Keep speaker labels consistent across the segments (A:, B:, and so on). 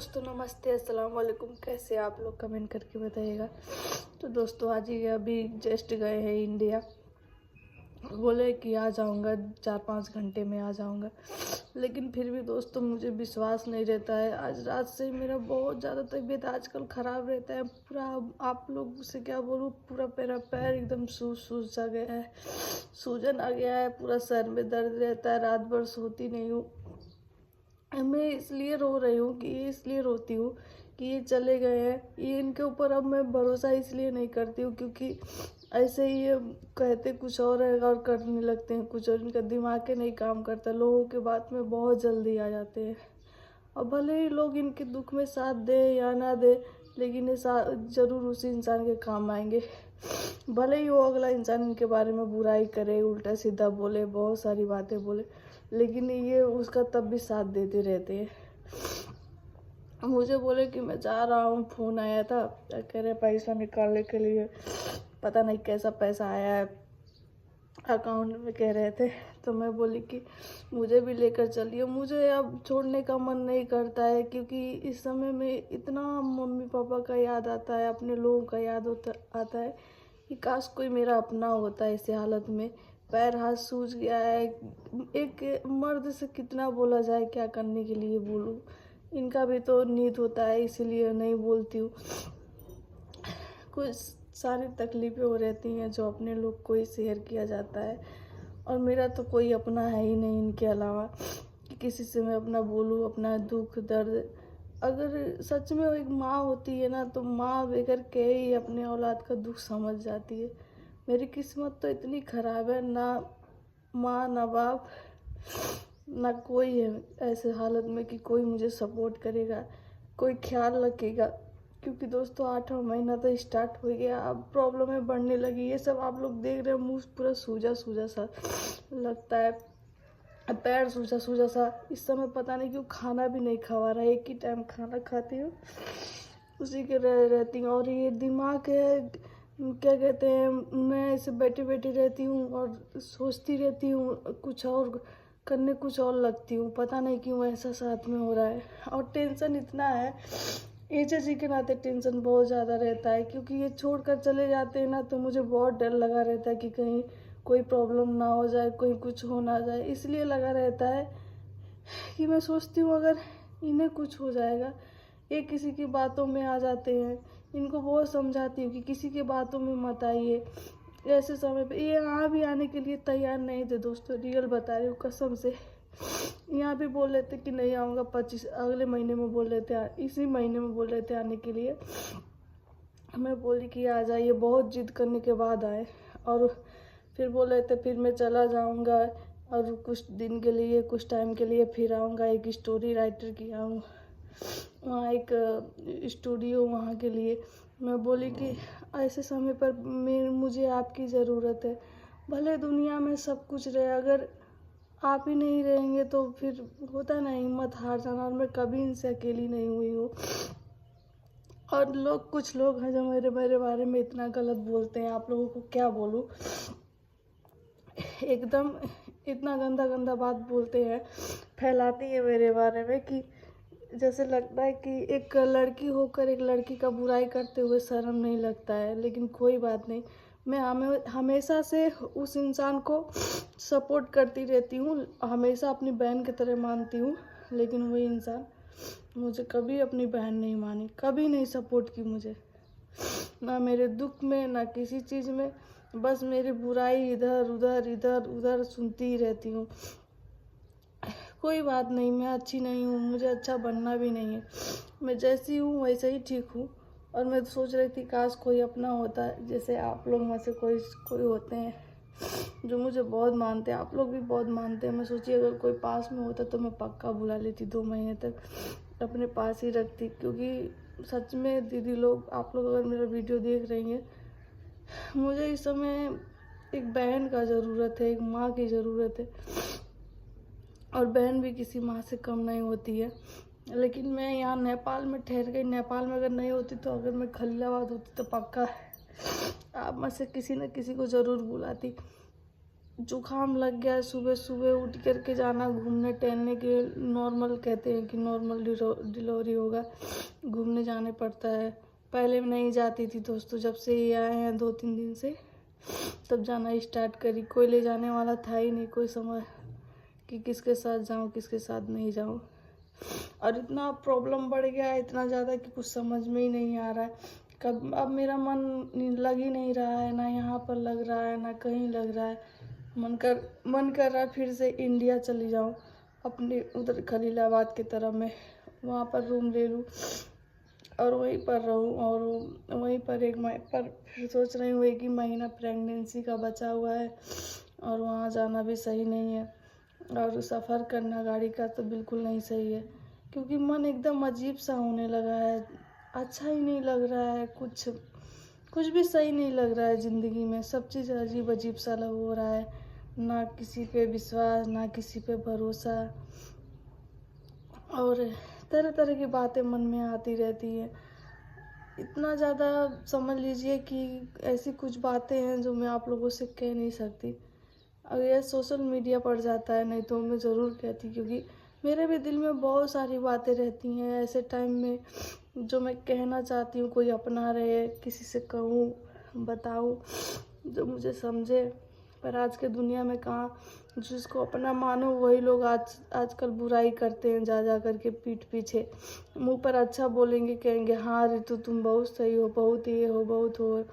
A: दोस्तों नमस्ते, अस्सलाम वालेकुम। कैसे आप लोग कमेंट करके बताइएगा। तो दोस्तों आज ही अभी जस्ट गए हैं इंडिया। बोले कि आ जाऊंगा 4-5 घंटे में आ जाऊंगा, लेकिन फिर भी दोस्तों मुझे विश्वास नहीं रहता है। आज रात से मेरा बहुत ज़्यादा तबीयत आजकल ख़राब रहता है। पूरा आप लोग से क्या बोलूँ, पूरा मेरा पैर एकदम सूज सा गया है, सूजन आ गया है, पूरा सर में दर्द रहता है, रात भर सोती नहीं हूँ। मैं इसलिए रो रही हूँ कि इसलिए रोती हूँ कि ये चले गए हैं। ये इनके ऊपर अब मैं भरोसा इसलिए नहीं करती हूँ क्योंकि ऐसे ही ये कहते कुछ और है और करने लगते हैं कुछ और। इनका दिमाग के नहीं काम करता, लोगों के बात में बहुत जल्दी आ जाते हैं। और भले ही लोग इनके दुख में साथ दे या ना दे, लेकिन ये जरूर उसी इंसान के काम आएंगे। भले ही वो अगला इंसान इनके बारे में बुराई करे, उल्टा सीधा बोले, बहुत सारी बातें बोले, लेकिन ये उसका तब भी साथ देते रहते हैं। मुझे बोले कि मैं जा रहा हूँ, फ़ोन आया था, कह रहे पैसा निकालने के लिए। पता नहीं कैसा पैसा आया है अकाउंट में, कह रहे थे। तो मैं बोली कि मुझे भी लेकर चलिए। मुझे अब छोड़ने का मन नहीं करता है क्योंकि इस समय में इतना मम्मी पापा का याद आता है, अपने लोगों का याद आता है कि काश कोई मेरा अपना होता है। ऐसे हालत में पैर हाथ सूज गया है। एक मर्द से कितना बोला जाए, क्या करने के लिए बोलूँ। इनका भी तो नींद होता है, इसीलिए नहीं बोलती हूँ। कुछ सारी तकलीफ़ें हो रहती हैं जो अपने लोग को ही शेयर किया जाता है, और मेरा तो कोई अपना है ही नहीं इनके अलावा कि किसी से मैं अपना बोलूँ, अपना दुख दर्द। अगर सच में वो एक माँ होती है ना, तो माँ बगैर के ही अपने औलाद का दुख समझ जाती है। मेरी किस्मत तो इतनी ख़राब है, ना माँ ना बाप ना कोई है ऐसे हालत में कि कोई मुझे सपोर्ट करेगा, कोई ख्याल रखेगा। क्योंकि दोस्तों 8वां महीना तो स्टार्ट हो गया, अब प्रॉब्लमें बढ़ने लगी। ये सब आप लोग देख रहे हो, मुँह पूरा सूजा सा लगता है, पैर सूजा सा। इस समय पता नहीं क्यों खाना भी नहीं खवा रहा है, एक ही टाइम खाना खाती हूँ, उसी के रहती हूँ। और ये दिमाग है, क्या कहते हैं, मैं ऐसे बैठी बैठी रहती हूँ और सोचती रहती हूँ कुछ और, करने कुछ और लगती हूँ। पता नहीं क्यों ऐसा साथ में हो रहा है। और टेंशन इतना है, एजे जी के नाते टेंशन बहुत ज़्यादा रहता है क्योंकि ये छोड़कर चले जाते हैं ना, तो मुझे बहुत डर लगा रहता है कि कहीं कोई प्रॉब्लम ना हो जाए, कोई कुछ हो ना जाए। इसलिए लगा रहता है कि मैं सोचती हूँ अगर इन्हें कुछ हो जाएगा। ये किसी की बातों में आ जाते हैं, इनको बहुत समझाती हूँ कि किसी की बातों में मत आइए। ऐसे समय पे ये यहाँ भी आने के लिए तैयार नहीं थे दोस्तों, रियल बता रही हूँ कसम से। यहाँ भी बोल रहे थे कि नहीं आऊँगा, 25 अगले महीने में बोल रहे थे, इसी महीने में बोल रहे थे आने के लिए। मैं बोली कि आ जाइए, बहुत जिद करने के बाद आए। और फिर बोल रहे थे फिर मैं चला जाऊँगा और कुछ दिन के लिए, कुछ टाइम के लिए फिर आऊँगा। एक स्टोरी राइटर किया हूँ वहाँ, एक स्टूडियो वहाँ के लिए। मैं बोली कि ऐसे समय पर मुझे आपकी ज़रूरत है। भले दुनिया में सब कुछ रहे, अगर आप ही नहीं रहेंगे तो फिर होता ना, हिम्मत हार जाना। और मैं कभी इनसे अकेली नहीं हुई हूँ। और लोग, कुछ लोग हैं जो मेरे मेरे बारे में इतना गलत बोलते हैं, आप लोगों को क्या बोलूँ, एकदम इतना गंदा गंदा बात बोलते हैं, फैलाती है मेरे बारे में कि जैसे लगता है कि एक लड़की होकर एक लड़की का बुराई करते हुए शर्म नहीं लगता है। लेकिन कोई बात नहीं, मैं हमेशा से उस इंसान को सपोर्ट करती रहती हूँ, हमेशा अपनी बहन की तरह मानती हूँ। लेकिन वही इंसान मुझे कभी अपनी बहन नहीं मानी, कभी नहीं सपोर्ट की मुझे, ना मेरे दुख में ना किसी चीज़ में। बस मेरी बुराई इधर उधर सुनती ही रहती हूँ। कोई बात नहीं, मैं अच्छी नहीं हूँ, मुझे अच्छा बनना भी नहीं है। मैं जैसी हूँ वैसे ही ठीक हूँ। और मैं सोच रही थी काश कोई अपना होता, जैसे आप लोग में से कोई कोई होते हैं जो मुझे बहुत मानते हैं, आप लोग भी बहुत मानते हैं। मैं सोची अगर कोई पास में होता तो मैं पक्का बुला लेती, 2 महीने तक अपने पास ही रखती। क्योंकि सच में दीदी लोग, आप लोग अगर मेरा वीडियो देख रही हैं, मुझे इस समय एक बहन का ज़रूरत है, एक माँ की ज़रूरत है। और बहन भी किसी माँ से कम नहीं होती है। लेकिन मैं यहाँ नेपाल में ठहर गई। नेपाल में अगर नहीं होती तो, अगर मैं खलीलाबाद होती तो पक्का आप में से किसी न किसी को ज़रूर बुलाती। जुकाम लग गया है, सुबह सुबह उठ करके जाना घूमने टहलने के, नॉर्मल कहते हैं कि नॉर्मल डिलीवरी होगा, घूमने जाने पड़ता है। पहले नहीं जाती थी दोस्तों, जब से ये आए हैं 2-3 दिन से तब जाना स्टार्ट करी। कोई ले जाने वाला था ही नहीं, कोई समझ कि किसके साथ जाऊं किसके साथ नहीं जाऊं। और इतना प्रॉब्लम बढ़ गया है इतना ज़्यादा कि कुछ समझ में ही नहीं आ रहा है। कब अब मेरा मन लग ही नहीं रहा है, ना यहाँ पर लग रहा है ना कहीं लग रहा है। मन कर रहा है फिर से इंडिया चली जाऊँ, अपने उधर खलीलाबाद की तरफ में, वहाँ पर रूम ले लूँ और वहीं पर रहूँ। और वहीं पर पर फिर सोच रही हूँ 1 ही महीना प्रेगनेंसी का बचा हुआ है और वहाँ जाना भी सही नहीं है। और सफ़र करना गाड़ी का तो बिल्कुल नहीं सही है, क्योंकि मन एकदम अजीब सा होने लगा है। अच्छा ही नहीं लग रहा है, कुछ भी सही नहीं लग रहा है ज़िंदगी में। सब चीज़ अजीब अजीब सा हो रहा है, ना किसी पे विश्वास ना किसी पे भरोसा, और तरह तरह की बातें मन में आती रहती हैं। इतना ज़्यादा समझ लीजिए कि ऐसी कुछ बातें हैं जो मैं आप लोगों से कह नहीं सकती। अगर यह सोशल मीडिया पर जाता है नहीं तो मैं ज़रूर कहती, क्योंकि मेरे भी दिल में बहुत सारी बातें रहती हैं ऐसे टाइम में जो मैं कहना चाहती हूँ, कोई अपना रहे, किसी से कहूँ बताऊँ जो मुझे समझे। पर आज के दुनिया में कहाँ जिसको अपना मानो वही लोग आजकल बुराई करते हैं, जा करके पीठ पीछे। मुंह पर अच्छा बोलेंगे, कहेंगे हाँ रितु तुम बहुत सही हो, बहुत ये हो बहुत हो।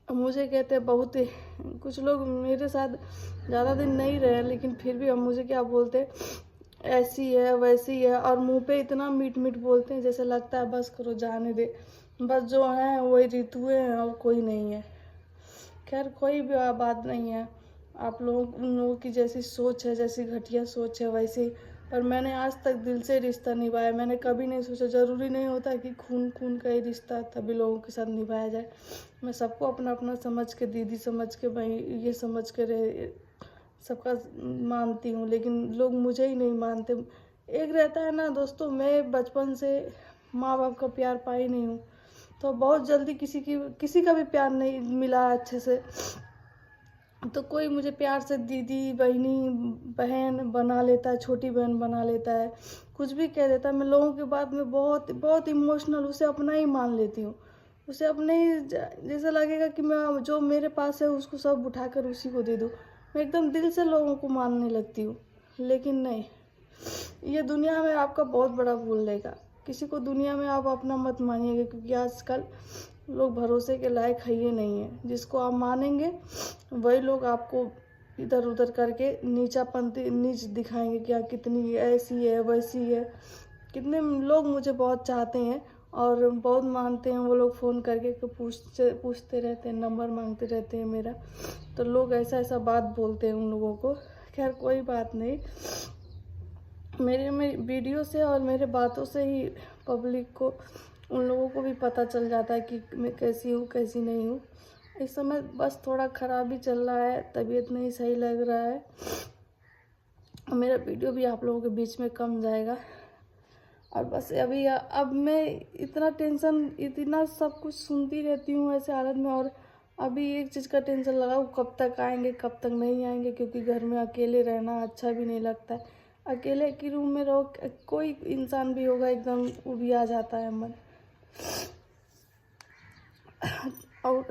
A: मुझे कहते हैं बहुत, कुछ लोग मेरे साथ ज़्यादा दिन नहीं रहे लेकिन फिर भी हम मुझे क्या बोलते, ऐसी है वैसी है, और मुंह पे इतना मीठ मीठ बोलते हैं जैसे लगता है बस करो जाने दे, बस जो है वही ऋतुएं हैं और कोई नहीं है। खैर कोई भी बात नहीं है, आप लोग उन लोगों की जैसी सोच है, जैसी घटिया सोच है वैसी। पर मैंने आज तक दिल से रिश्ता निभाया, मैंने कभी नहीं सोचा, ज़रूरी नहीं होता कि खून खून का ही रिश्ता तभी लोगों के साथ निभाया जाए। मैं सबको अपना अपना समझ के, दीदी समझ के, भाई ये समझ के रहे सबका मानती हूँ, लेकिन लोग मुझे ही नहीं मानते। एक रहता है ना दोस्तों, मैं बचपन से माँ बाप का प्यार पाई नहीं हूँ, तो बहुत जल्दी किसी का भी प्यार नहीं मिला अच्छे से। तो कोई मुझे प्यार से दीदी बहन बना लेता है, छोटी बहन बना लेता है, कुछ भी कह देता है। मैं लोगों की बात में बहुत बहुत इमोशनल, उसे अपना ही मान लेती हूँ। उसे अपने ही जैसा लगेगा कि मैं जो मेरे पास है उसको सब उठाकर उसी को दे दूँ। मैं एकदम दिल से लोगों को मानने लगती हूँ। लेकिन नहीं, ये दुनिया में आपका बहुत बड़ा भूल लेगा। किसी को दुनिया में आप अपना मत मानिएगा, क्योंकि आजकल लोग भरोसे के लायक है ही नहीं है। जिसको आप मानेंगे वही लोग आपको इधर उधर करके नीच दिखाएंगे कि कितनी ऐसी है वैसी है। कितने लोग मुझे बहुत चाहते हैं और बहुत मानते हैं, वो लोग फ़ोन करके पूछते रहते हैं, नंबर मांगते रहते हैं मेरा। तो लोग ऐसा ऐसा बात बोलते हैं उन लोगों को। खैर कोई बात नहीं, मेरे वीडियो से और मेरे बातों से ही पब्लिक को, उन लोगों को भी पता चल जाता है कि मैं कैसी हूँ कैसी नहीं हूँ। इस समय बस थोड़ा ख़राब ही चल रहा है, तबीयत नहीं सही लग रहा है। मेरा वीडियो भी आप लोगों के बीच में कम जाएगा। और बस अब मैं इतना सब कुछ सुनती रहती हूँ ऐसे हालत में। और अभी एक चीज़ का टेंशन लगा, वो कब तक आएंगे कब तक नहीं आएंगे, क्योंकि घर में अकेले रहना अच्छा भी नहीं लगता है। अकेले की रूम में रहो, कोई इंसान भी होगा एकदम वो भी आ जाता है मन। और